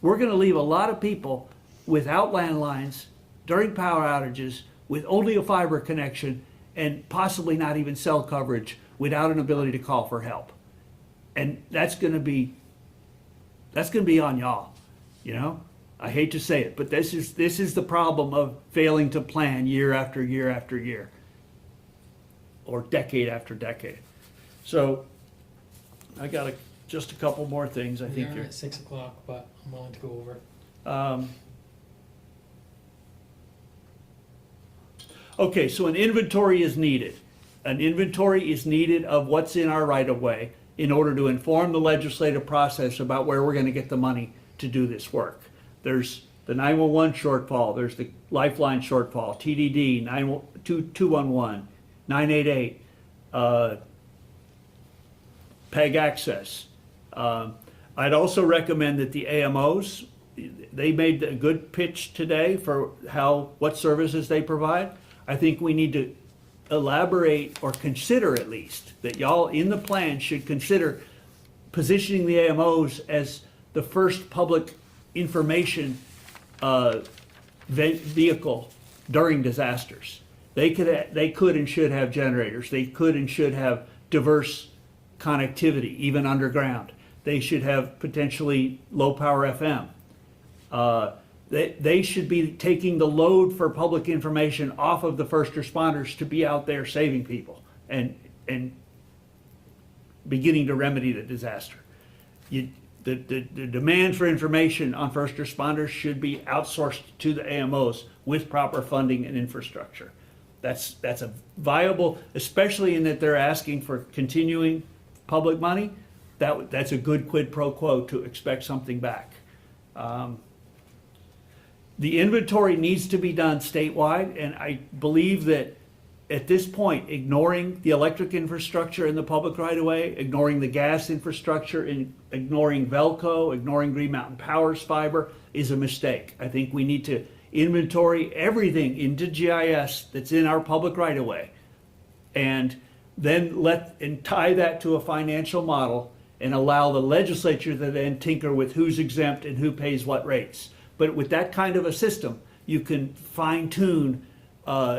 we're going to leave a lot of people without landlines during power outages with only a fiber connection and possibly not even cell coverage without an ability to call for help. And that's going to be on y'all, you know? I hate to say it, but this is the problem of failing to plan year after year after year, or decade after decade. So I got just a couple more things. I We think are you're. at 6 o'clock, but I'm willing to go over. Okay, so an inventory is needed. An inventory is needed of what's in our right-of-way in order to inform the legislative process about where we're going to get the money to do this work. There's the 911 shortfall, there's the Lifeline shortfall, TDD, 211, 988, PEG access. I'd also recommend that the AMOs, they made a good pitch today for what services they provide. I think we need to elaborate or consider, at least, that y'all in the plan should consider positioning the AMOs as the first public information vehicle during disasters. They could and should have generators. They could and should have diverse connectivity, even underground. They should have potentially low power FM. They should be taking the load for public information off of the first responders to be out there saving people and beginning to remedy the disaster. The demand for information on first responders should be outsourced to the AMOs with proper funding and infrastructure. That's a viable, especially in that they're asking for continuing public money. That's a good quid pro quo to expect something back. The inventory needs to be done statewide, and I believe that at this point, ignoring the electric infrastructure in the public right-of-way, ignoring the gas infrastructure, ignoring Velco, ignoring Green Mountain Power's fiber is a mistake. I think we need to inventory everything into GIS that's in our public right-of-way, and then tie that to a financial model and allow the legislature to then tinker with who's exempt and who pays what rates. But with that kind of a system, you can fine-tune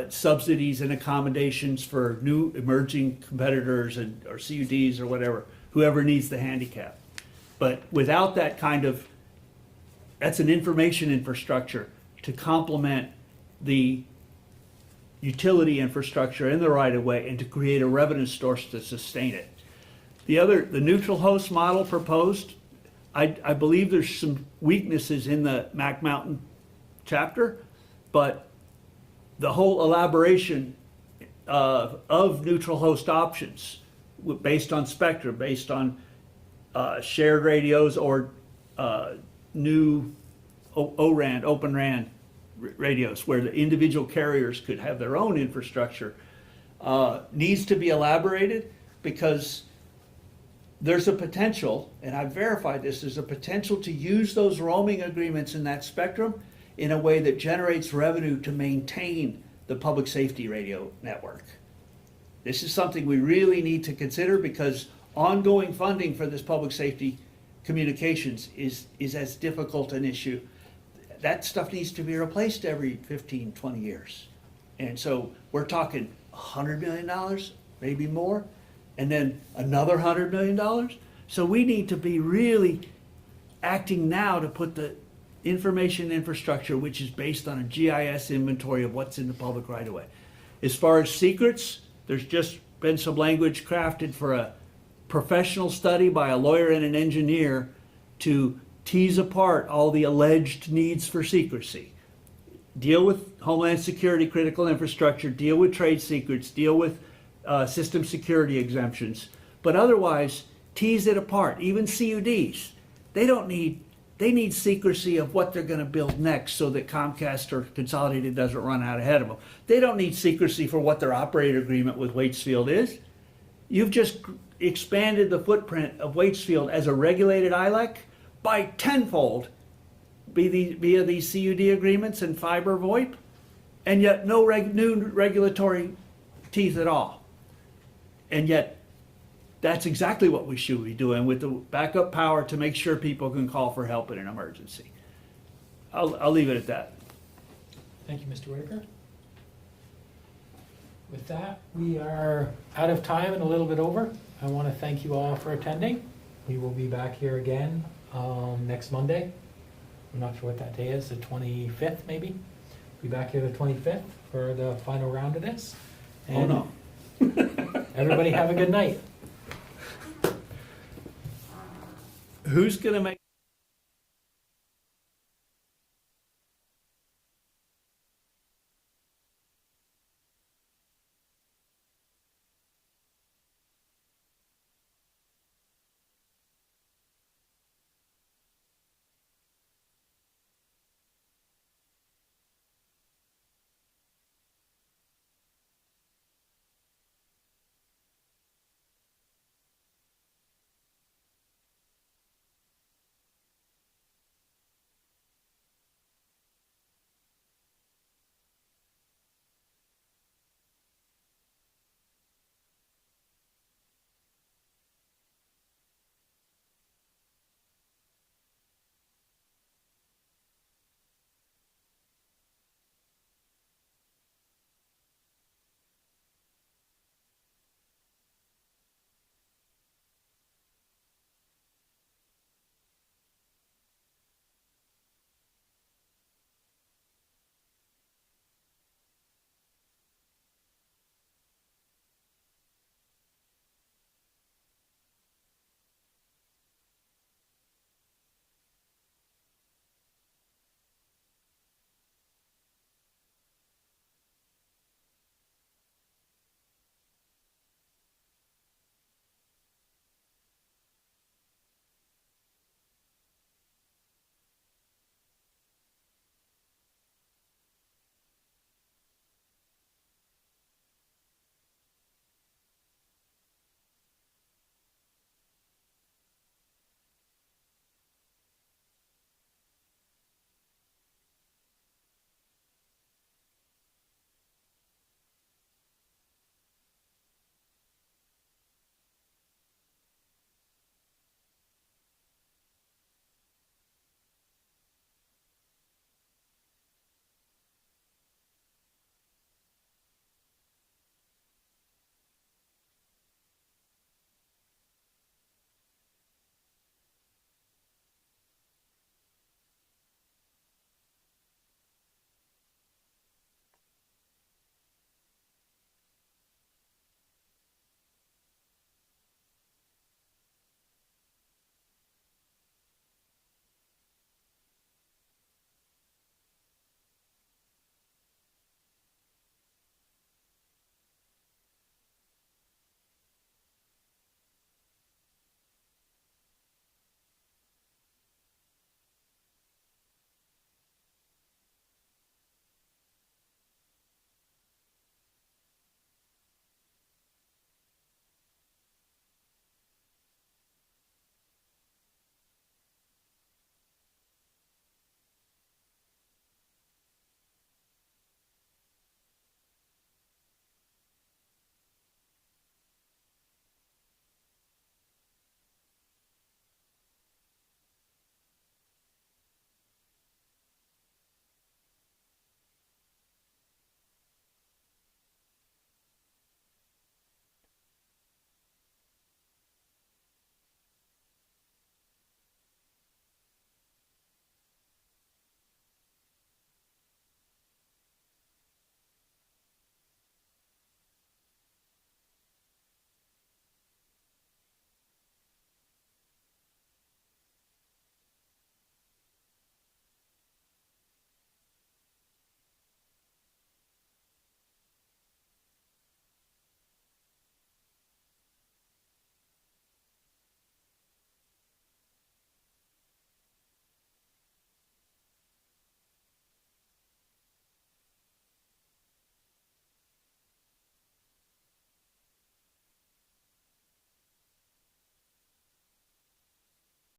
subsidies and accommodations for new emerging competitors or CUDs or whatever, whoever needs the handicap. But without that that's an information infrastructure to complement the utility infrastructure in the right-of-way and to create a revenue source to sustain it. The neutral host model proposed, I believe there's some weaknesses in the Mac Mountain chapter, but the whole elaboration of neutral host options based on spectrum, based on shared radios or new ORAN, Open RAN radios, where the individual carriers could have their own infrastructure, needs to be elaborated, because there's a potential, and I've verified this, there's a potential to use those roaming agreements in that spectrum in a way that generates revenue to maintain the public safety radio network. This is something we really need to consider, because ongoing funding for this public safety communications is as difficult an issue. That stuff needs to be replaced every 15, 20 years. And so we're talking $100 million, maybe more, and then another $100 million. So we need to be really acting now to put the information infrastructure, which is based on a GIS inventory of what's in the public right-of-way. As far as secrets, there's just been some language crafted for a professional study by a lawyer and an engineer to tease apart all the alleged needs for secrecy. Deal with Homeland Security critical infrastructure, deal with trade secrets, deal with system security exemptions, but otherwise tease it apart. Even CUDs, they don't need They need secrecy of what they're gonna build next so that Comcast or Consolidated doesn't run out ahead of them. They don't need secrecy for what their operator agreement with Waitsfield is. You've just expanded the footprint of Waitsfield as a regulated ILEC by tenfold via these CUD agreements and fiber VoIP, and yet no new regulatory teeth at all. And yet, that's exactly what we should be doing with the backup power to make sure people can call for help in an emergency. I'll leave it at that. Thank you, Mr. Whitaker. With that, we are out of time and a little bit over. I want to thank you all for attending. We will be back here again next Monday. I'm not sure what that day is, the 25th maybe? Be back here the 25th for the final round of this. Oh, no. Everybody have a good night. Who's gonna make